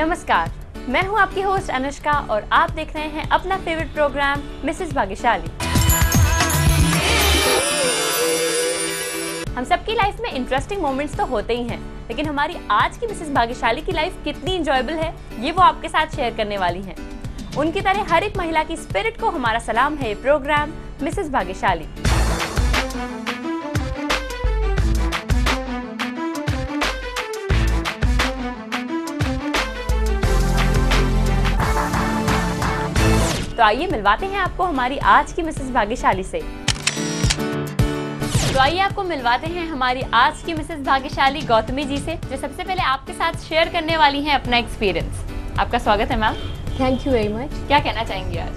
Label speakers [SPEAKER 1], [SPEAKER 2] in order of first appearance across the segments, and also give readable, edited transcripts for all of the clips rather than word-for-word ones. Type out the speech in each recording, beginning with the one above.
[SPEAKER 1] नमस्कार, मैं हूं आपकी होस्ट अनुष्का और आप देख रहे हैं अपना फेवरेट प्रोग्राम मिसेस भाग्यशाली। हम सबकी लाइफ में इंटरेस्टिंग मोमेंट्स तो होते ही हैं, लेकिन हमारी आज की मिसेस भाग्यशाली की लाइफ कितनी इंजॉयबल है ये वो आपके साथ शेयर करने वाली हैं। उनकी तरह हर एक महिला की स्पिरिट को हमारा सलाम है ये प्रोग्राम मिसेस भाग्यशाली। तो आइए मिलवाते हैं आपको हमारी आज की मिसेस भाग्यशाली से। तो आइए आपको मिलवाते हैं हमारी आज की मिसेस भाग्यशाली गौतमी जी से, जो सबसे पहले आपके साथ शेयर करने वाली हैं अपना एक्सपीरियंस। आपका स्वागत है ma'am.
[SPEAKER 2] Thank you very much.
[SPEAKER 1] क्या कहना चाहेंगी आज?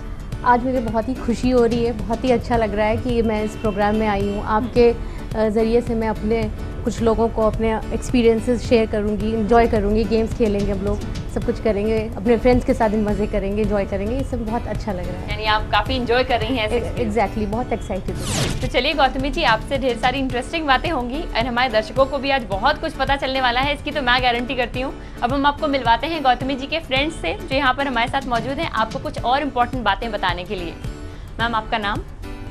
[SPEAKER 2] आज मुझे बहुत ही खुशी हो रही है, बहुत ही अच्छा लग रहा है कि मैं इस प्रोग्राम में आई हूँ। आपके ज़रिए से मैं अपने कुछ लोगों को अपने एक्सपीरियंसेस शेयर करूँगी, इंजॉय करूँगी, गेम्स खेलेंगे हम लोग, सब कुछ करेंगे, अपने फ्रेंड्स के साथ मज़े करेंगे, इंजॉय करेंगे। ये सब बहुत अच्छा लग रहा है।
[SPEAKER 1] यानी आप काफ़ी इंजॉय कर रही हैं?
[SPEAKER 2] एग्जैक्टली, बहुत एक्साइटेड हूँ।
[SPEAKER 1] तो चलिए गौतमी जी, आपसे ढेर सारी इंटरेस्टिंग बातें होंगी और हमारे दर्शकों को भी आज बहुत कुछ पता चलने वाला है, इसकी तो मैं गारंटी करती हूँ। अब हम आपको मिलवाते हैं गौतमी जी के फ्रेंड्स से, जो यहाँ पर हमारे साथ मौजूद हैं, आपको कुछ और इम्पोर्टेंट बातें बताने के लिए। मैम, आपका नाम?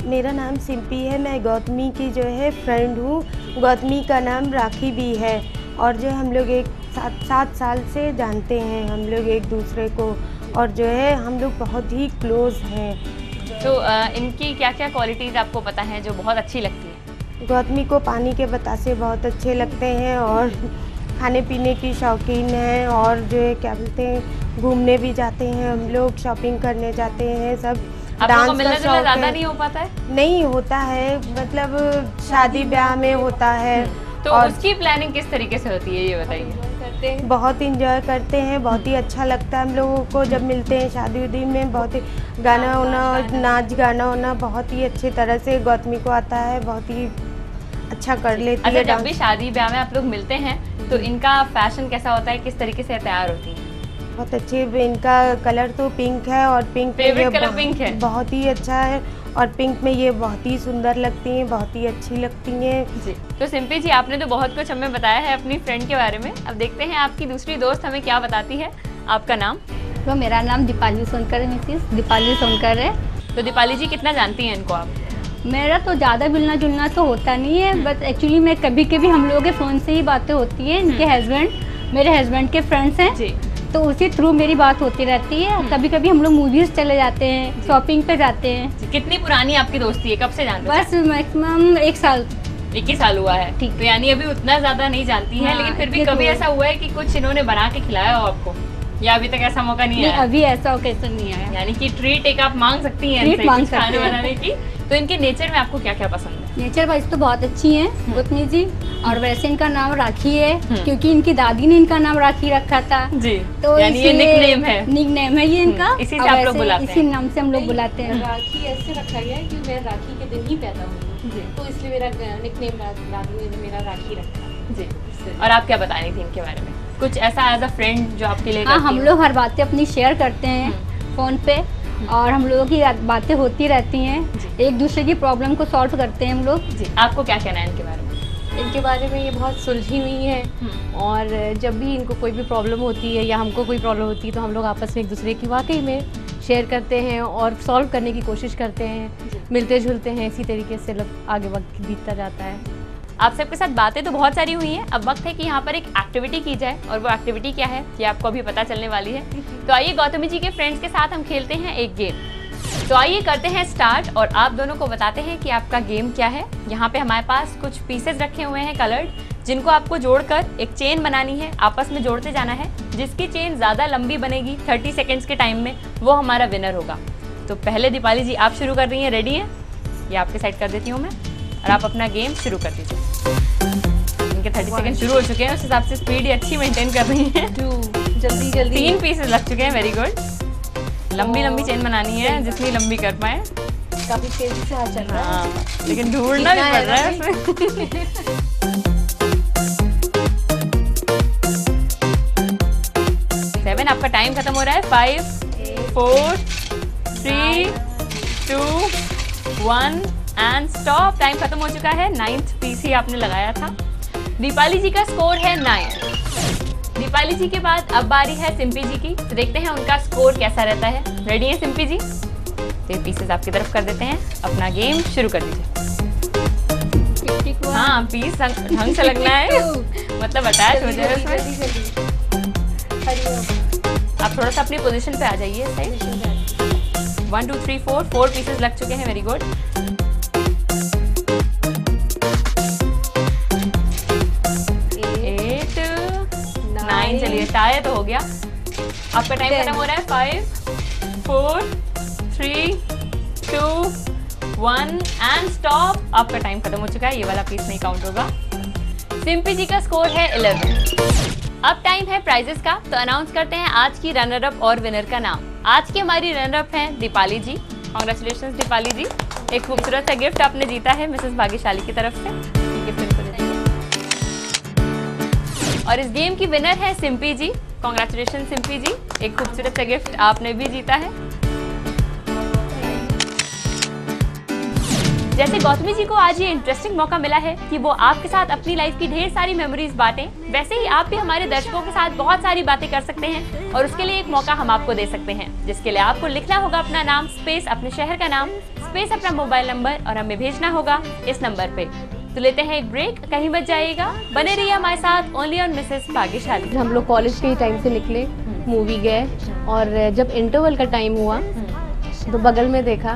[SPEAKER 3] मेरा नाम सिंपी है। मैं गौतमी की जो है फ्रेंड हूँ। गौतमी का नाम राखी भी है और जो हम लोग 7 साल से जानते हैं हम लोग एक दूसरे को, और जो है हम लोग बहुत ही क्लोज हैं।
[SPEAKER 1] तो इनकी क्या क्या क्वालिटीज़ आपको पता है जो बहुत अच्छी लगती है?
[SPEAKER 3] गौतमी को पानी के बतासे बहुत अच्छे लगते हैं और खाने पीने की शौकीन है, और जो है क्या बोलते हैं, घूमने भी जाते हैं हम लोग, शॉपिंग करने जाते हैं सब।
[SPEAKER 1] डांस का शौक ज़्यादा नहीं हो पाता है?
[SPEAKER 3] नहीं होता है, मतलब शादी ब्याह में होता है।
[SPEAKER 1] तो और उसकी प्लानिंग किस तरीके से होती है ये बताइए।
[SPEAKER 3] बहुत इंजॉय करते हैं, बहुत ही अच्छा लगता है हम लोगों को जब मिलते हैं शादी उदी में। बहुत ही गाना होना, नाच गाना होना बहुत ही अच्छी तरह से गौतमी को आता है, बहुत ही अच्छा कर लेती है।
[SPEAKER 1] जब भी शादी ब्याह में आप लोग मिलते हैं तो इनका फैशन कैसा होता है, किस तरीके से तैयार होती है?
[SPEAKER 3] बहुत अच्छे। इनका कलर तो पिंक है और पिंक
[SPEAKER 1] फेवरेट कलर पिंक है,
[SPEAKER 3] बहुत ही अच्छा है, और पिंक में ये बहुत ही सुंदर लगती हैं, बहुत ही अच्छी लगती हैं
[SPEAKER 1] जी। तो सिंपी जी, आपने तो बहुत कुछ हमें बताया है अपनी फ्रेंड के बारे में। अब देखते हैं आपकी दूसरी दोस्त हमें क्या बताती है। आपका नाम?
[SPEAKER 4] तो मेरा नाम दीपाली सोनकर है, मिसिस दीपाली सोनकर है।
[SPEAKER 1] तो दीपाली जी, कितना जानती हैं इनको आप?
[SPEAKER 4] मेरा तो ज़्यादा मिलना जुलना तो होता नहीं है, बट एक्चुअली मैं कभी कभी हम लोगों के फ़ोन से ही बातें होती हैं। इनके हस्बैंड मेरे हस्बैंड के फ्रेंड्स हैं
[SPEAKER 1] जी,
[SPEAKER 4] तो उसी थ्रू मेरी बात होती रहती है। कभी कभी हम लोग मूवीज़ चले जाते हैं, शॉपिंग पे जाते हैं।
[SPEAKER 1] कितनी पुरानी आपकी दोस्ती है, कब से जानते हैं?
[SPEAKER 4] बस मैक्सिमम 1 साल।
[SPEAKER 1] 1 ही साल हुआ है।
[SPEAKER 4] ठीक।
[SPEAKER 1] तो यानी अभी उतना ज़्यादा नहीं जानती हैं, लेकिन फिर भी कभी ऐसा हुआ है कि कुछ इन्होंने बना के खिलाया हो आपको, या अभी तक ऐसा मौका नहीं आया?
[SPEAKER 4] अभी ऐसा ओकेजन नहीं आया।
[SPEAKER 1] यानी कि ट्रीट एक आप मांग सकती हैं
[SPEAKER 4] ट्रीट मांग सकती
[SPEAKER 1] खाने
[SPEAKER 4] हैं।
[SPEAKER 1] बनाने की। तो इनके नेचर में आपको क्या क्या पसंद है?
[SPEAKER 4] नेचर वाइज तो बहुत अच्छी हैं गौतमी जी, और वैसे इनका नाम राखी है क्योंकि इनकी दादी ने इनका नाम राखी रखा था
[SPEAKER 1] जी।
[SPEAKER 4] तो
[SPEAKER 1] यानी ये निकनेम है?
[SPEAKER 4] निकनेम है ये इनका,
[SPEAKER 1] इसी से आप लोग बुलाते हैं?
[SPEAKER 4] इसी नाम से हम लोग बुलाते हैं।
[SPEAKER 2] राखी ऐसे रखा गया है कि मैं राखी के दिन ही पैदा हुई, तो इसलिए मेरा निकनेम दादी ने मेरा राखी रखा
[SPEAKER 1] जी। और आप क्या बतानी थी इनके बारे में? कुछ ऐसा एज अ फ्रेंड जो आपके लिए?
[SPEAKER 4] हाँ, हम लोग हर बातें अपनी शेयर करते हैं फ़ोन पे, और हम लोगों की बातें होती रहती हैं, एक दूसरे की प्रॉब्लम को सॉल्व करते हैं हम लोग।
[SPEAKER 1] जी। आपको क्या कहना है इनके बारे में?
[SPEAKER 2] इनके बारे में ये बहुत सुलझी हुई हैं, और जब भी इनको कोई भी प्रॉब्लम होती है या हमको कोई प्रॉब्लम होती है तो हम लोग आपस में एक दूसरे की वाकई में शेयर करते हैं और सॉल्व करने की कोशिश करते हैं, मिलते जुलते हैं। इसी तरीके से आगे वक्त बीतता जाता है।
[SPEAKER 1] आप सबके साथ बातें तो बहुत सारी हुई हैं, अब वक्त है कि यहाँ पर एक एक्टिविटी की जाए, और वो एक्टिविटी क्या है ये आपको अभी पता चलने वाली है। तो आइए गौतमी जी के फ्रेंड्स के साथ हम खेलते हैं एक गेम। तो आइए करते हैं स्टार्ट, और आप दोनों को बताते हैं कि आपका गेम क्या है। यहाँ पे हमारे पास कुछ पीसेज रखे हुए हैं कलर्ड, जिनको आपको जोड़कर एक चेन बनानी है, आपस में जोड़ते जाना है। जिसकी चेन ज़्यादा लंबी बनेगी 30 सेकेंड्स के टाइम में, वो हमारा विनर होगा। तो पहले दीपाली जी आप शुरू कर रही हैं, रेडी हैं? ये आपके साइड कर देती हूँ मैं, और आप अपना गेम शुरू कर दीजिए। इनके 30 सेकंड शुरू हो चुके हैं, उस हिसाब से स्पीड अच्छी मेंटेन कर रही हैं।
[SPEAKER 2] जल्दी जल्दी
[SPEAKER 1] 3 पीसेस लग चुके हैं, वेरी गुड। लंबी लंबी चेन बनानी है, जितनी लंबी कर पाए।
[SPEAKER 2] काफी तेजी से हाथ चल रहा है।
[SPEAKER 1] हाँ, लेकिन ढूंढना भी पड़ रहा है उसमें। 7 आपका टाइम खत्म हो रहा है। 5 4 3 2 1 एंड स्टॉप। टाइम खत्म हो चुका है। 9th पीस ही आपने लगाया था। दीपाली जी का स्कोर है 9। दीपाली जी के बाद अब बारी है सिम्पी जी की। तो देखते हैं उनका स्कोर कैसा रहता है। रेडी है सिम्पी जी? तो ये पीसेस आपकी तरफ कर देते हैं, अपना गेम शुरू कर दीजिए। हाँ, पीस ढंग से लगना है, मतलब अटैच हो जाए उसमें। आप थोड़ा सा अपनी पोजीशन पे आ जाइए। सही, 1 2 3 4 पीसेस लग चुके हैं। Very good. 8 9, चलिए टाई तो हो गया। आपका टाइम खत्म हो रहा है। 5 4 3 2 1 एंड स्टॉप। आपका टाइम खत्म हो चुका है, ये वाला पीस नहीं काउंट होगा। सिम्पी जी का स्कोर है 11। अब टाइम है प्राइजेस का, तो अनाउंस करते हैं आज की रनर अप और विनर का नाम। आज की हमारी रनर अप है दीपाली जी। कांग्रेचुलेशंस दीपाली जी, एक खूबसूरत सा गिफ्ट आपने जीता है मिसेस भाग्यशाली की तरफ से। गिफ्ट इनको दे दीजिए। और इस गेम की विनर है सिम्पी जी। कांग्रेचुलेशन सिम्पी जी, एक खूबसूरत सा गिफ्ट आपने भी जीता है। जैसे गौतमी जी को आज ये इंटरेस्टिंग मौका मिला है कि वो आपके साथ अपनी लाइफ की ढेर सारी मेमोरीज बांटें, वैसे ही आप भी हमारे दर्शकों के साथ बहुत सारी बातें कर सकते हैं। और उसके लिए एक मौका हम आपको दे सकते हैं, जिसके लिए आपको लिखना होगा अपना नाम स्पेस अपने शहर का नाम स्पेस अपना मोबाइल नंबर और हमें भेजना होगा इस नंबर पे। तो लेते हैं एक ब्रेक, कहीं मत जाइएगा, बने रहिए हमारे साथ ओनली ऑन मिसेस भाग्यशाली।
[SPEAKER 2] हम लोग कॉलेज के टाइम से निकले, मूवी गए, और जब इंटरवल का टाइम हुआ तो बगल में देखा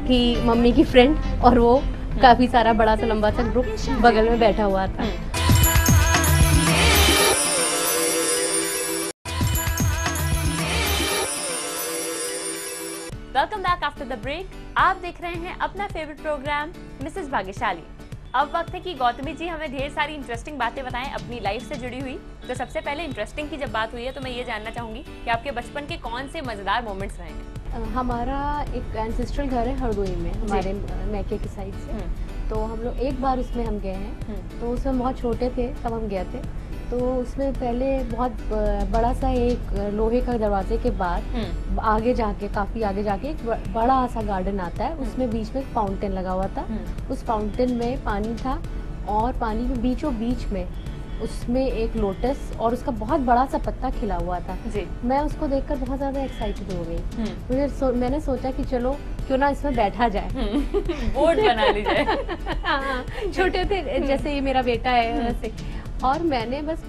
[SPEAKER 2] कि मम्मी की फ्रेंड और वो काफी सारा बड़ा सा लंबा सा ग्रुप बगल में बैठा हुआ था।
[SPEAKER 1] Welcome back after the break. आप देख रहे हैं अपना फेवरेट प्रोग्राम मिसेस भाग्यशाली। अब वक्त है कि गौतमी जी हमें ढेर सारी इंटरेस्टिंग बातें बताएं अपनी लाइफ से जुड़ी हुई। तो सबसे पहले इंटरेस्टिंग की जब बात हुई है तो मैं ये जानना चाहूंगी कि आपके बचपन के कौन से मजेदार मोमेंट्स रहे हैं।
[SPEAKER 2] हमारा एक एंसेस्ट्रल घर है हरदोई में, हमारे मैके की साइड से। तो हम लोग एक बार उसमें हम गए हैं, तो उसमें बहुत छोटे थे तब हम गए थे। तो उसमें पहले बहुत बड़ा सा एक लोहे का दरवाजे के बाद आगे जाके, काफ़ी आगे जाके एक बड़ा सा गार्डन आता है। उसमें बीच में फाउंटेन लगा हुआ था। उस फाउंटेन में पानी था और पानी के बीचों बीच में उसमें एक लोटस और उसका बहुत बड़ा सा पत्ता खिला हुआ था जी। मैं उसको देखकर बहुत ज़्यादा एक्साइटेड हो गई। मैंने सोचा कि चलो क्यों ना इसमें बैठा जाए,
[SPEAKER 1] बोर्ड बना ली जाए।
[SPEAKER 2] हाँ, छोटे थे जैसे ये मेरा बेटा है वैसे। और मैंने बस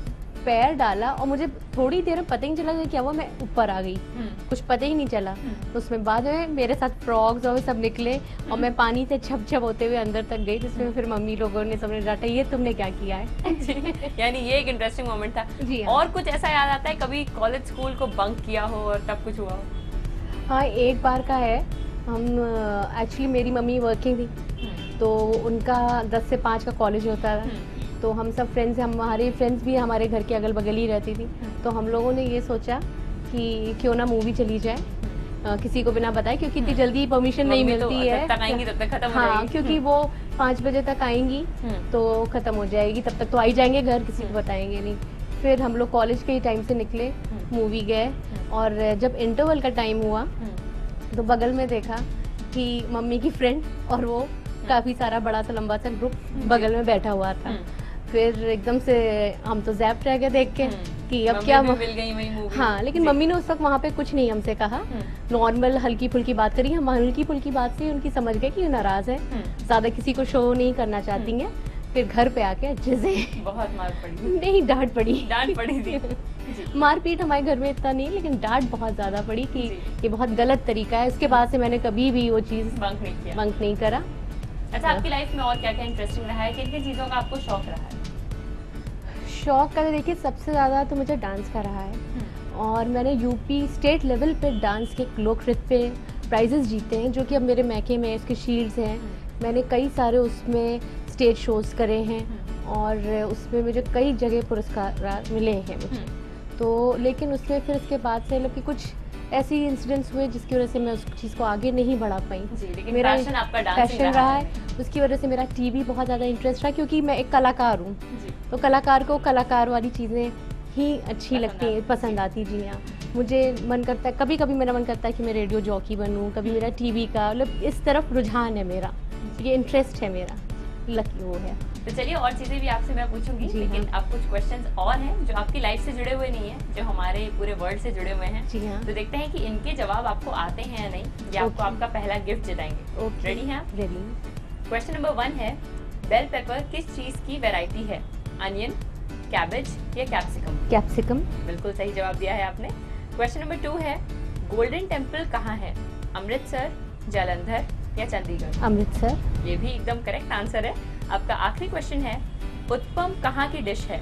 [SPEAKER 2] पैर डाला और मुझे थोड़ी देर में पता ही नहीं चला कि क्या हुआ, मैं ऊपर आ गई, कुछ पता ही नहीं चला। तो उसमें बाद में मेरे साथ फ्रॉग्स और सब निकले और मैं पानी से छप छप होते हुए अंदर तक गई, जिसमें फिर मम्मी लोगों ने सबने डांटा, ये तुमने क्या किया है।
[SPEAKER 1] यानी ये एक इंटरेस्टिंग मोमेंट था जी। हाँ। और कुछ ऐसा याद आता है कभी कॉलेज स्कूल को बंक किया हो और तब कुछ हुआ हो?
[SPEAKER 2] हाँ, एक बार का है। हम एक्चुअली मेरी मम्मी वर्किंग थी, तो उनका 10 से 5 का कॉलेज होता था। तो हम सब फ्रेंड्स, हमारे फ्रेंड्स भी हमारे घर के अगल बगल ही रहती थी। तो हम लोगों ने ये सोचा कि क्यों ना मूवी चली जाए, किसी को बिना बताए, क्योंकि इतनी जल्दी परमिशन नहीं मिलती है।
[SPEAKER 1] तब तक आएंगी तब तक खत्म हो
[SPEAKER 2] जाएगी। क्योंकि वो 5 बजे तक आएंगी तो खत्म हो जाएगी, तब तक तो आ ही जाएंगे घर, किसी को बताएंगे नहीं। फिर हम लोग कॉलेज के टाइम से निकले, मूवी गए, और जब इंटरवल का टाइम हुआ तो बगल में देखा कि मम्मी की फ्रेंड और वो काफ़ी सारा बड़ा सा लंबा सा ग्रुप बगल में बैठा हुआ था। फिर एकदम से हम तो ज़ैप्ट रह गए देख के कि अब क्या
[SPEAKER 1] मिल गई वही मूवी।
[SPEAKER 2] हाँ, लेकिन मम्मी ने उस वक्त वहाँ पे कुछ नहीं हमसे कहा, नॉर्मल हल्की फुल्की बात करी। हम हल्की फुल्की बात से उनकी समझ गए कि नाराज़ है, ज़्यादा किसी को शो नहीं करना चाहती हैं। फिर घर पे आके अच्छे से
[SPEAKER 1] बहुत मार पड़ी?
[SPEAKER 2] नहीं, डांट पड़ी।
[SPEAKER 1] डांट पड़ी थी।
[SPEAKER 2] मारपीट हमारे घर में इतना नहीं, लेकिन डांट बहुत ज़्यादा पड़ी कि ये बहुत गलत तरीका है। उसके बाद से मैंने कभी भी वो चीज़ बंक नहीं करा।
[SPEAKER 1] अच्छा, आपकी लाइफ में और क्या क्या इंटरेस्टिंग रहा है, किन किन चीज़ों का आपको शौक रहा है?
[SPEAKER 2] शौक का देखिए सबसे ज़्यादा तो मुझे डांस का रहा है, और मैंने यूपी स्टेट लेवल पे डांस के लोक नृत्य पे प्राइजेस जीते हैं, जो कि अब मेरे मैके में इसके शील्ड्स हैं। मैंने कई सारे उसमें स्टेज शोज़ करे हैं और उसमें मुझे कई जगह पुरस्कार मिले हैं मुझे। तो लेकिन उसमें फिर उसके बाद से मतलब कि कुछ ऐसी इंसिडेंट्स हुए जिसकी वजह से मैं उस चीज़ को आगे नहीं बढ़ा पाई।
[SPEAKER 1] लेकिन मेरा
[SPEAKER 2] पैशन रहा है, उसकी वजह से मेरा टीवी बहुत ज़्यादा इंटरेस्ट रहा, क्योंकि मैं एक कलाकार हूँ। तो कलाकार को कलाकार वाली चीज़ें ही अच्छी लगती हैं, पसंद आती। जी हाँ, मुझे मन करता है, कभी कभी मेरा मन करता है कि मैं रेडियो जॉकी बनूँ, कभी मेरा टीवी का, मतलब इस तरफ रुझान है मेरा, ये इंटरेस्ट है मेरा, लकी वो है।
[SPEAKER 1] तो चलिए और चीजें भी आपसे मैं पूछूंगी,
[SPEAKER 2] जी
[SPEAKER 1] लेकिन
[SPEAKER 2] हाँ।
[SPEAKER 1] अब कुछ क्वेश्चंस और हैं जो आपकी लाइफ से जुड़े हुए नहीं है, जो हमारे पूरे वर्ल्ड से जुड़े हुए हैं।
[SPEAKER 2] जी हाँ।
[SPEAKER 1] तो देखते हैं कि इनके जवाब आपको आते हैं या नहीं, ये आपको
[SPEAKER 2] Okay.
[SPEAKER 1] आपका पहला गिफ्ट जिताएंगे।
[SPEAKER 2] ओके।
[SPEAKER 1] रेडी हैं आप?
[SPEAKER 2] रेडी।
[SPEAKER 1] क्वेश्चन नंबर 1 है, बेल पेपर किस चीज की वैरायटी है? अनियन, कैबेज या कैप्सिकम?
[SPEAKER 2] कैप्सिकम।
[SPEAKER 1] बिल्कुल सही जवाब दिया है आपने। क्वेश्चन नंबर 2 है, गोल्डन टेम्पल कहाँ है? अमृतसर, जालंधर या चंडीगढ़?
[SPEAKER 2] अमृतसर।
[SPEAKER 1] ये भी एकदम करेक्ट आंसर है। आपका आखिरी क्वेश्चन है, उत्पम कहाँ की डिश है?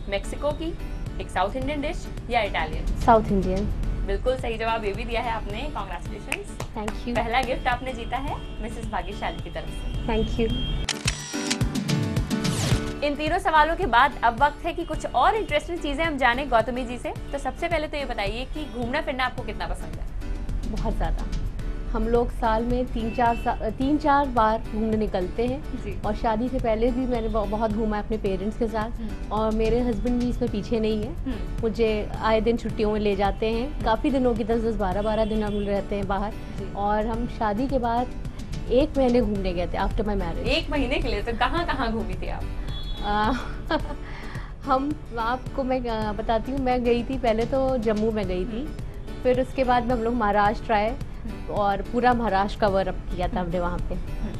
[SPEAKER 1] मेक्सिको की, एक साउथ इंडियन डिश या इटालियन?
[SPEAKER 2] South Indian.
[SPEAKER 1] बिल्कुल सही जवाब ये भी दिया है आपने, कॉन्ग्रेचुलेशंस।
[SPEAKER 2] Thank you.
[SPEAKER 1] पहला गिफ्ट आपने जीता है मिसेस भाग्यशाली की तरफ से।
[SPEAKER 2] Thank you.
[SPEAKER 1] इन तीनों सवालों के बाद अब वक्त है कि कुछ और इंटरेस्टिंग चीजें हम जानें गौतमी जी से। तो सबसे पहले तो ये बताइए कि घूमना फिरना आपको कितना पसंद है?
[SPEAKER 2] बहुत ज़्यादा। हम लोग साल में 3-4 बार घूमने निकलते हैं।
[SPEAKER 1] जी।
[SPEAKER 2] और शादी से पहले भी मैंने बहुत घूमा है अपने पेरेंट्स के साथ, और मेरे हस्बैंड भी इसमें पीछे नहीं है। मुझे आए दिन छुट्टियों में ले जाते हैं, काफ़ी दिनों की 10-10, 12-12 दिन हम रहते हैं बाहर।
[SPEAKER 1] जी।
[SPEAKER 2] और हम शादी के बाद 1 महीने घूमने गए थे आफ्टर माई मैरिज।
[SPEAKER 1] 1 महीने के लिए? तो कहाँ कहाँ घूमी थी आप?
[SPEAKER 2] हम आपको मैं बताती हूँ, मैं गई थी पहले तो जम्मू में गई थी, फिर उसके बाद में हम लोग महाराष्ट्र आए और पूरा महाराष्ट्र कवर अप किया था हमने, वहाँ पे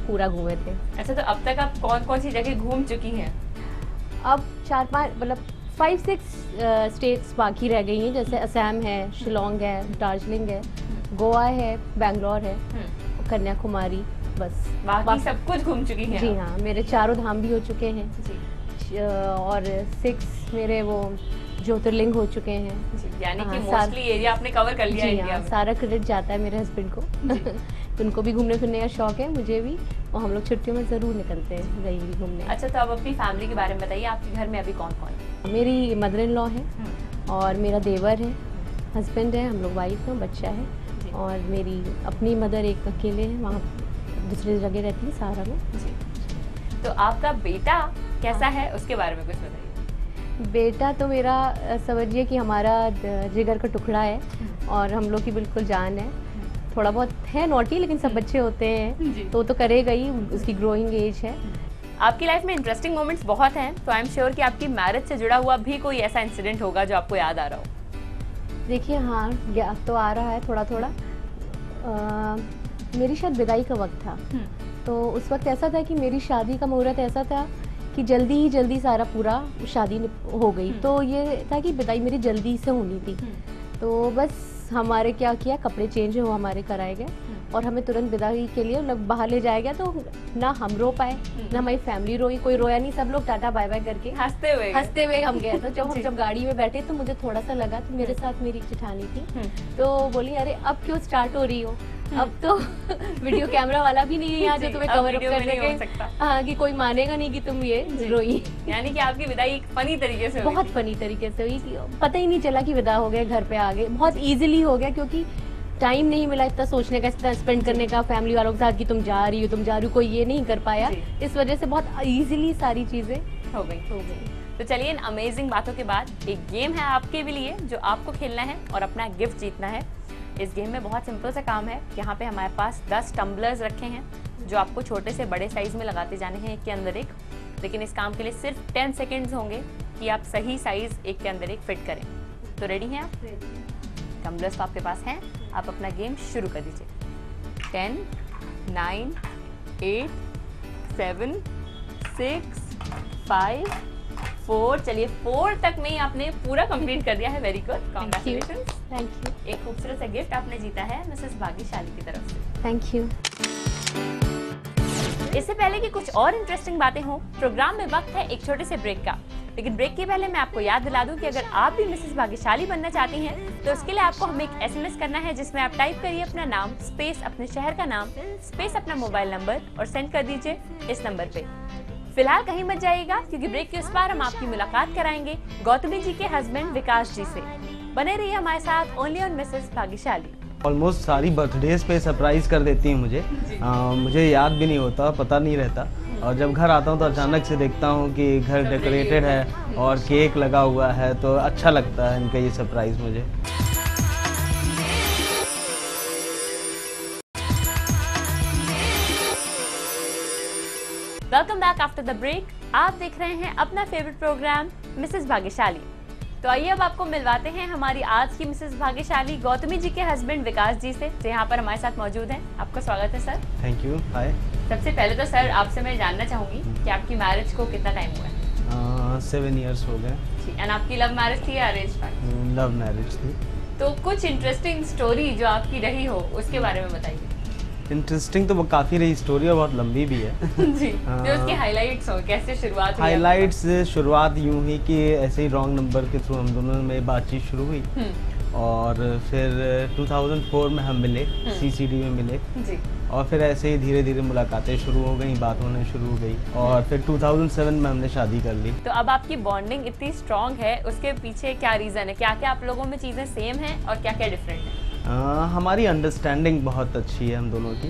[SPEAKER 2] पूरा घूमे थे।
[SPEAKER 1] अच्छा, तो अब तक आप कौन कौन सी जगह घूम चुकी हैं?
[SPEAKER 2] अब 4-5 मतलब 5-6 स्टेट्स बाकी रह गई हैं, जैसे असम है, शिलोंग है, दार्जिलिंग है, गोवा है, बैंगलोर है, कन्याकुमारी, बस।
[SPEAKER 1] बाकी सब कुछ घूम चुकी हैं
[SPEAKER 2] जी
[SPEAKER 1] आप?
[SPEAKER 2] हाँ, मेरे 4 धाम भी हो चुके हैं।
[SPEAKER 1] जी।
[SPEAKER 2] और 6 मेरे वो ज्योतिर्लिंग हो चुके हैं।
[SPEAKER 1] जी, यानी कि
[SPEAKER 2] हाँ,
[SPEAKER 1] मोस्टली एरिया आपने कवर कर लिया है
[SPEAKER 2] जी
[SPEAKER 1] इंडिया
[SPEAKER 2] हाँ,
[SPEAKER 1] में।
[SPEAKER 2] सारा क्रेडिट जाता है मेरे हस्बैंड को। उनको भी घूमने फिरने का शौक है, मुझे भी, और हम लोग छुट्टियों में ज़रूर निकलते हैं कहीं भी घूमने।
[SPEAKER 1] अच्छा, तो अब अपनी फैमिली के बारे में बताइए, आपके घर में अभी कौन कौन है?
[SPEAKER 2] मेरी मदर इन लॉ है और मेरा देवर है, हस्बैंड है, हम लोग वाइफ हैं, बच्चा है।
[SPEAKER 1] जी।
[SPEAKER 2] और मेरी अपनी मदर एक अकेले है, वहाँ दूसरी जगह रहती है, सहारा में।
[SPEAKER 1] जी। तो आपका बेटा कैसा है, उसके बारे में कुछ बताइए।
[SPEAKER 2] बेटा तो मेरा समझिए कि हमारा जिगर का टुकड़ा है, और हम लोग की बिल्कुल जान है। थोड़ा बहुत है नॉटी, लेकिन सब बच्चे होते
[SPEAKER 1] जी।
[SPEAKER 2] हैं, तो वो तो करेगा ही, उसकी ग्रोइंग एज है।
[SPEAKER 1] आपकी लाइफ में इंटरेस्टिंग मोमेंट्स बहुत हैं, तो आई एम श्योर कि आपकी मैरिज से जुड़ा हुआ भी कोई ऐसा इंसिडेंट होगा जो आपको याद आ रहा हो।
[SPEAKER 2] देखिए हाँ, याद तो आ रहा है थोड़ा थोड़ा। मेरी शायद विदाई का वक्त था, तो उस वक्त ऐसा था कि मेरी शादी का मुहूर्त ऐसा था कि जल्दी ही जल्दी सारा पूरा शादी हो गई। तो ये था कि विदाई मेरी जल्दी से होनी थी, तो बस हमारे क्या किया, कपड़े चेंज हो हमारे कराए गए और हमें तुरंत विदाई के लिए लोग बाहर ले जाया गया। तो ना हम रो पाए, ना हमारी फैमिली रोई, कोई रोया नहीं, सब लोग टाटा बाय बाय करके हंसते हुए हम गए। तो जब गाड़ी में बैठे तो मुझे थोड़ा सा लगा, तो मेरे साथ मेरी जेठानी थी, तो बोली अरे अब क्यों स्टार्ट हो रही हो, अब तो वीडियो कैमरा वाला भी नहीं है यहाँ जो तुम्हें कवर अप करने के, हाँ, कि कोई मानेगा नहीं कि तुम ये रोई।
[SPEAKER 1] यानी कि आपकी विदाई एक फनी तरीके से
[SPEAKER 2] बहुत फनी तरीके से हुई, कि पता ही नहीं चला कि विदा हो गया, घर पे आ गए, बहुत इजीली हो गया, क्योंकि टाइम नहीं मिला इतना सोचने का, इतना स्पेंड करने का फैमिली वालों के साथ कि तुम जा रही हो, कोई ये नहीं कर पाया। इस वजह से बहुत इजीली सारी चीजें
[SPEAKER 1] हो गई। तो चलिए, इन अमेजिंग बातों के बाद एक गेम है आपके भी लिए जो आपको खेलना है और अपना गिफ्ट जीतना है। इस गेम में बहुत सिंपल सा काम है। यहाँ पे हमारे पास 10 टम्बलर्स रखे हैं जो आपको छोटे से बड़े साइज में लगाते जाने हैं, एक के अंदर एक। लेकिन इस काम के लिए सिर्फ 10 सेकेंड्स होंगे कि आप सही साइज एक के अंदर एक फिट करें। तो रेडी हैं आप? टम्बलर्स तो आपके पास हैं, आप अपना गेम शुरू कर दीजिए। 10, 9, 8, 7, 6, 5, 4। चलिए 4 तक में ही आपने पूरा कंप्लीट कर दिया है। Very good, congratulations.
[SPEAKER 2] Thank you.
[SPEAKER 1] एक खूबसूरत सा गिफ्ट आपने जीता है मिसेस भाग्यशाली की तरफ से।
[SPEAKER 2] Thank you.
[SPEAKER 1] इससे पहले कि कुछ और इंटरेस्टिंग बातें हों, प्रोग्राम में वक्त है एक छोटे से ब्रेक का। लेकिन ब्रेक के पहले मैं आपको याद दिला दूं कि अगर आप भी मिसेस भाग्यशाली बनना चाहती हैं तो उसके लिए आपको हमें एक SMS करना है, जिसमें आप टाइप करिए अपना नाम स्पेस अपने शहर का नाम स्पेस अपना मोबाइल नंबर और सेंड कर दीजिए इस नंबर पे। फिलहाल कहीं मत जाइएगा, क्योंकि ब्रेक के उस पार हम आपकी मुलाकात कराएंगे गौतमी जी के हस्बैंड विकास जी से। बने रहिए हमारे साथ ओनली ऑन मिसेस भाग्यशाली।
[SPEAKER 5] ऑलमोस्ट सारी बर्थडेज पे सरप्राइज कर देती हैं मुझे। मुझे याद भी नहीं होता, पता नहीं रहता, और जब घर आता हूँ तो अचानक से देखता हूँ कि घर डेकोरेटेड है और केक लगा हुआ है, तो अच्छा लगता है इनका ये सरप्राइज मुझे।
[SPEAKER 1] Welcome back after the break. आप देख रहे हैं अपना फेवरेट प्रोग्राम मिसेस भाग्यशाली। तो आइए अब आपको मिलवाते हैं हमारी आज की मिसेस भाग्यशाली गौतमी जी के हस्बैंड विकास जी से, जो यहाँ पर हमारे साथ मौजूद हैं। आपका स्वागत है सर।
[SPEAKER 5] Thank you. हाय।
[SPEAKER 1] सबसे पहले तो सर आपसे मैं जानना चाहूंगी कि आपकी मैरिज को कितना टाइम हुआ है?
[SPEAKER 5] 7 years हो गए।
[SPEAKER 1] एंड आपकी लव मैरिज थी या अरेंज मैरिज?
[SPEAKER 5] लव मैरिज थी।
[SPEAKER 1] तो कुछ इंटरेस्टिंग स्टोरी जो आपकी रही हो उसके बारे में बताइए।
[SPEAKER 5] इंटरेस्टिंग तो वो काफ़ी रही स्टोरी और बहुत लंबी भी है।
[SPEAKER 1] जी, तो उसके हाइलाइट्स हो, कैसे शुरुआत हुई?
[SPEAKER 5] हाइलाइट्स शुरुआत यूँ हुई कि ऐसे ही रॉन्ग नंबर के थ्रू हम दोनों में बातचीत शुरू हुई और फिर 2004 में हम मिले, CCD में मिले
[SPEAKER 1] जी।
[SPEAKER 5] और फिर ऐसे ही धीरे धीरे मुलाकातें शुरू हो गई, बात होने शुरू हो गई और फिर 2007 में हमने शादी कर ली।
[SPEAKER 1] तो अब आपकी बॉन्डिंग इतनी स्ट्रॉन्ग है, उसके पीछे क्या रीज़न है? क्या क्या आप लोगों में चीज़ें सेम हैं और क्या क्या डिफरेंट है?
[SPEAKER 5] हमारी अंडरस्टैंडिंग बहुत अच्छी है हम दोनों की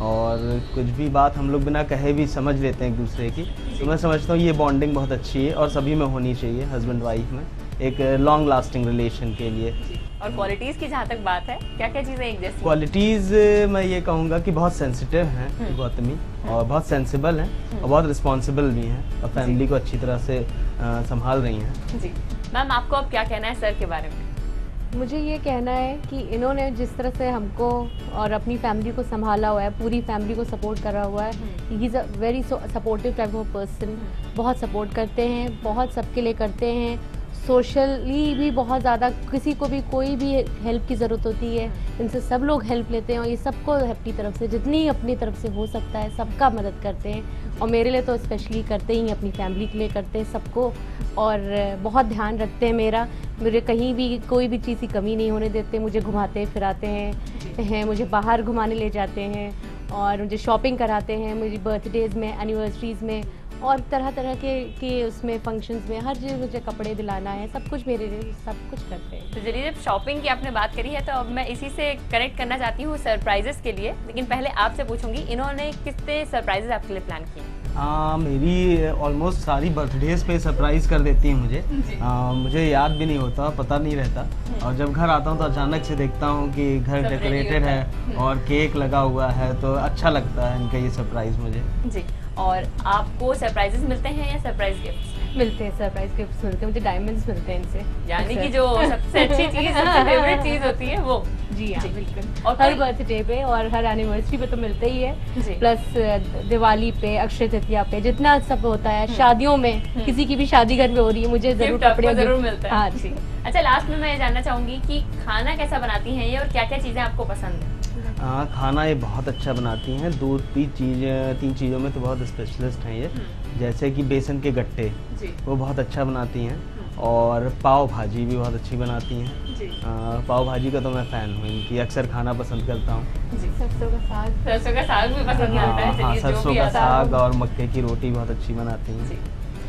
[SPEAKER 5] और कुछ भी बात हम लोग बिना कहे भी समझ लेते हैं एक दूसरे की। तो मैं समझता हूँ ये बॉन्डिंग बहुत अच्छी है और सभी में होनी चाहिए, हस्बैंड वाइफ में, एक लॉन्ग लास्टिंग रिलेशन के लिए।
[SPEAKER 1] और क्वालिटीज़ की जहाँ तक बात है, क्या क्या चीज़ें एक जैसी?
[SPEAKER 5] क्वालिटीज़ मैं ये कहूँगा कि बहुत सेंसिटिव हैं गौतमी और बहुत सेंसिबल हैं और बहुत रिस्पॉन्सिबल भी हैं और फैमिली को अच्छी तरह से संभाल रही हैं।
[SPEAKER 1] जी मैम, आपको अब क्या कहना है सर के बारे में?
[SPEAKER 2] मुझे ये कहना है कि इन्होंने जिस तरह से हमको और अपनी फैमिली को संभाला हुआ है, पूरी फैमिली को सपोर्ट करा हुआ है, he is a very supportive type of person. बहुत सपोर्ट करते हैं, बहुत सबके लिए करते हैं, सोशली भी बहुत ज़्यादा। किसी को भी कोई भी हेल्प की ज़रूरत होती है, इनसे सब लोग हेल्प लेते हैं और ये सबको अपनी तरफ से जितनी अपनी तरफ से हो सकता है सबका मदद करते हैं। और मेरे लिए तो स्पेशली करते ही, अपनी फैमिली के लिए करते हैं सबको और बहुत ध्यान रखते हैं मेरे कहीं भी कोई भी चीज़ की कमी नहीं होने देते। मुझे घुमाते फिराते हैं, मुझे बाहर घुमाने ले जाते हैं और मुझे शॉपिंग कराते हैं, मुझे बर्थडेज़ में, एनिवर्सरीज़ में और तरह तरह के उसमें फंक्शंस में हर चीज़ मुझे कपड़े दिलाना है, सब कुछ मेरे लिए सब कुछ करते हैं।
[SPEAKER 1] तो चलिए, जब शॉपिंग की आपने बात करी है तो अब मैं इसी से कनेक्ट करना चाहती हूँ सरप्राइजेस के लिए। लेकिन पहले आपसे पूछूंगी, इन्होंने कितने सरप्राइजेस आपके लिए प्लान किए?
[SPEAKER 5] मेरी ऑलमोस्ट सारी बर्थडेज पे सरप्राइज़ कर देती हैं मुझे। मुझे याद भी नहीं होता, पता नहीं रहता और जब घर आता हूँ तो अचानक से देखता हूँ कि घर डेकोरेटेड है और केक लगा हुआ है, तो अच्छा लगता है इनका ये सरप्राइज़ मुझे।
[SPEAKER 1] जी। और आपको सरप्राइजेस मिलते हैं या सरप्राइज गिफ्ट्स
[SPEAKER 2] मिलते हैं? सरप्राइज गिफ्ट्स मिलते हैं मुझे, डायमंड्स मिलते हैं इनसे।
[SPEAKER 1] यानी कि जो सबसे अच्छी चीज़, सबसे फेवरेट चीज़ होती है वो।
[SPEAKER 2] जी हाँ, बिल्कुल।
[SPEAKER 1] और
[SPEAKER 2] हर बर्थडे पे और हर एनिवर्सरी पे तो मिलते ही है, प्लस दिवाली पे, अक्षय तृतीया पे, जितना सब होता है, शादियों में, किसी की भी शादी घर में हो रही है, मुझे जरूर कपड़े
[SPEAKER 1] जरूर मिलता है।
[SPEAKER 2] हाँ जी।
[SPEAKER 1] अच्छा, लास्ट में मैं ये जानना चाहूंगी कि खाना कैसा बनाती हैं ये और क्या क्या चीज़ें आपको पसंद है?
[SPEAKER 5] खाना ये बहुत अच्छा बनाती हैं। 2-3 चीज़ों में तो बहुत स्पेशलिस्ट हैं ये, जैसे कि बेसन के गट्टे वो बहुत अच्छा बनाती हैं और पाव भाजी भी बहुत अच्छी बनाती हैं। पाव भाजी का तो मैं फ़ैन हूँ इनकी, अक्सर खाना पसंद करता हूँ।
[SPEAKER 2] सरसों का साग
[SPEAKER 1] भी पसंद आता है।
[SPEAKER 5] हाँ, सरसों का साग और मक्के की रोटी बहुत अच्छी बनाती हैं।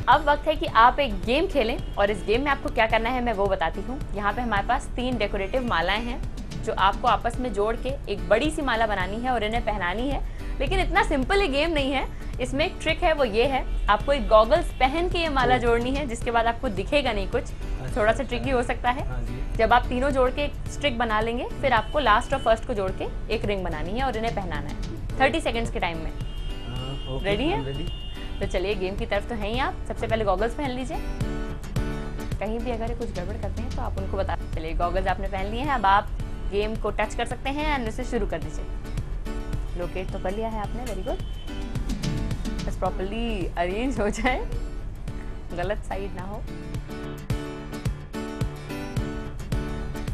[SPEAKER 1] अब वक्त है कि आप एक गेम खेलें और इस गेम में आपको क्या करना है मैं वो बताती हूँ। यहाँ पे हमारे पास 3 डेकोरेटिव मालाएं हैं जो आपको आपस में जोड़ के एक बड़ी सी माला बनानी है और इन्हें पहनानी है। लेकिन इतना सिंपल ये गेम नहीं है, इसमें एक ट्रिक है, वो ये है आपको एक गॉगल्स पहन के ये माला जोड़नी है, जिसके बाद आपको दिखेगा नहीं कुछ, थोड़ा सा ट्रिकी हो सकता है। जब आप तीनों जोड़ के एक स्ट्रिक बना लेंगे, फिर आपको लास्ट और फर्स्ट को जोड़ के एक रिंग बनानी है और इन्हें पहनाना है 30 सेकेंड्स के टाइम में। रेडी है? तो चलिए, गेम की तरफ तो हैं ही आप। सबसे पहले गॉगल्स पहन लीजिए, कहीं भी अगर कुछ गड़बड़ करते हैं तो आप उनको बता। चलिए, गॉगल्स आपने पहन लिए हैं, अब आप गेम को टच कर सकते हैं एंड इसे शुरू कर दीजिए। लोकेट तो कर लिया है आपने, वेरी गुड। बस प्रॉपर्ली अरेंज हो जाए, गलत साइड ना हो।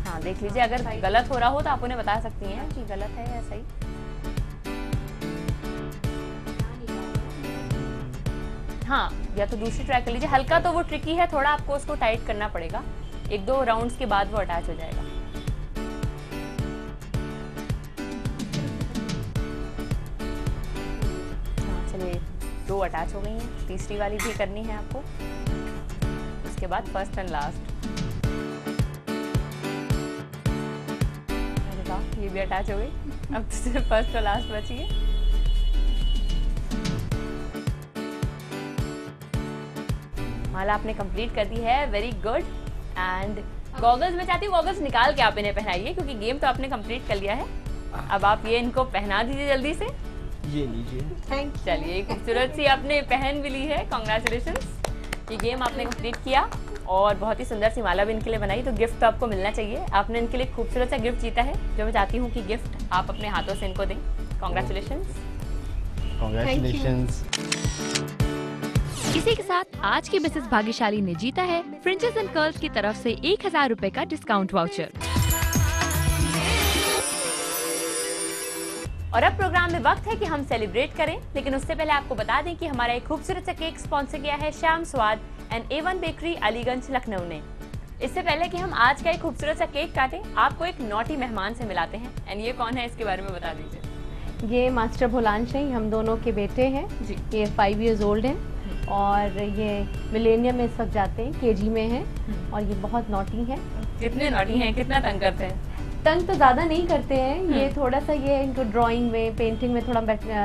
[SPEAKER 1] हाँ, देख लीजिए, अगर गलत हो रहा हो तो आप उन्हें बता सकती हैं कि गलत है या सही। हाँ, या तो दूसरी ट्राई कर लीजिए। हल्का तो वो ट्रिकी है, थोड़ा आपको उसको टाइट करना पड़ेगा, 1-2 राउंड्स के बाद वो अटैच हो जाएगा। हाँ, चलिए, 2 अटैच हो गई हैं, तीसरी वाली भी करनी है आपको, उसके बाद फर्स्ट एंड लास्ट। अरे वाह, ये भी अटैच हो गई। अब तो सिर्फ फर्स्ट और लास्ट बची है। माला आपने कंप्लीट कर दी है, वेरी गुड। एंड गॉगल्स, मैं चाहती हूँ गॉगल्स निकाल के आप इन्हें पहनाइए, क्योंकि गेम तो आपने कंप्लीट कर लिया है। अब आप ये इनको पहना दीजिए जल्दी से।
[SPEAKER 5] ये लीजिए।
[SPEAKER 3] थैंक
[SPEAKER 1] चलिए, खूबसूरत सी आपने पहन भी ली है, कॉन्ग्रेचुलेशंस। ये गेम आपने कंप्लीट किया और बहुत ही सुंदर सी माला भी इनके लिए बनाई, तो गिफ्ट तो आपको मिलना चाहिए। आपने इनके लिए खूबसूरत सा गिफ्ट जीता है, जो मैं चाहती हूँ कि गिफ्ट आप अपने हाथों से इनको दें। कॉन्ग्रेचुलेशंस।
[SPEAKER 5] कॉन्ग्रेचुलेशंस।
[SPEAKER 1] इसी के साथ आज की मिसेस भाग्यशाली ने जीता है फ्रिंजेस एंड कर्ल्स की तरफ से 1000 रुपए का डिस्काउंट वाउचर। और अब प्रोग्राम में वक्त है कि हम सेलिब्रेट करें, लेकिन उससे पहले आपको बता दें कि हमारा एक खूबसूरत सा केक स्पॉन्सर किया है श्याम स्वाद and A1 bakery Aliganj Lucknow ने। इससे पहले कि हम आज का एक खूबसूरत सा केक काटें, आपको एक नॉटी मेहमान से मिलाते हैं। एंड ये कौन है, इसके बारे में बता दीजिए।
[SPEAKER 2] ये मास्टर भोलांश हैं, हम दोनों के बेटे हैं
[SPEAKER 1] जी।
[SPEAKER 2] ये 5 years old हैं और ये मिलेनियम में इस वक्त जाते हैं, KG में हैं और ये बहुत नॉटी हैं।
[SPEAKER 1] कितने नॉटी हैं, कितना तंग करते हैं?
[SPEAKER 2] तंग तो ज़्यादा नहीं करते हैं, ये थोड़ा सा ये इनको ड्राइंग में पेंटिंग में थोड़ा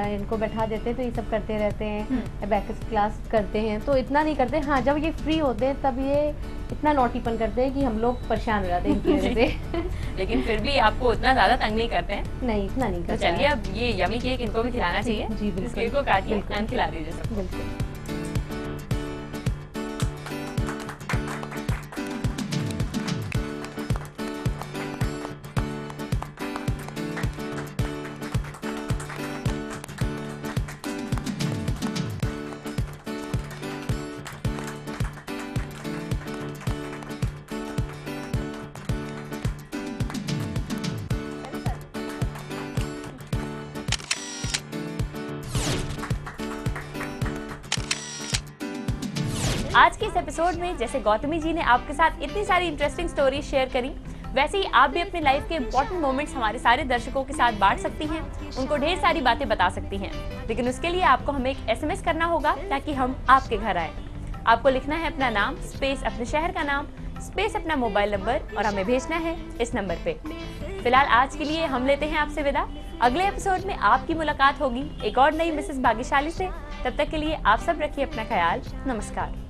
[SPEAKER 2] इनको बैठा देते हैं तो ये सब करते रहते हैं, अबैकस क्लास करते हैं तो इतना नहीं करते। हाँ, जब ये फ्री होते हैं तब ये इतना नॉटीपन करते हैं कि हम लोग परेशान हो जाते हैं इनकी वजह से।
[SPEAKER 1] लेकिन फिर भी आपको उतना ज्यादा तंग नहीं करते हैं।
[SPEAKER 2] नहीं, इतना नहीं
[SPEAKER 1] तो
[SPEAKER 2] करते।
[SPEAKER 1] चलिए, अब ये यमी केक इनको भी खिलाना चाहिए।
[SPEAKER 2] जी, बिल्कुल।
[SPEAKER 1] इस केक को काटिए एंड खिला दीजिए सबको।
[SPEAKER 2] बिल्कुल।
[SPEAKER 1] आज के इस एपिसोड में जैसे गौतमी जी ने आपके साथ इतनी सारी इंटरेस्टिंग स्टोरी शेयर करी, वैसे ही आप भी अपने लाइफ के इंपॉर्टेंट मोमेंट्स हमारे सारे दर्शकों के साथ बांट सकती हैं, उनको ढेर सारी बातें बता सकती हैं। लेकिन उसके लिए आपको हमें एक SMS करना होगा ताकि हम आपके घर आए। आपको लिखना है अपना नाम स्पेस अपने शहर का नाम स्पेस अपना मोबाइल नंबर और हमें भेजना है इस नंबर पे। फिलहाल आज के लिए हम लेते हैं आपसे विदा। अगले एपिसोड में आपकी मुलाकात होगी एक और नई मिसेस भाग्यशाली से। तब तक के लिए आप सब रखिए अपना ख्याल। नमस्कार।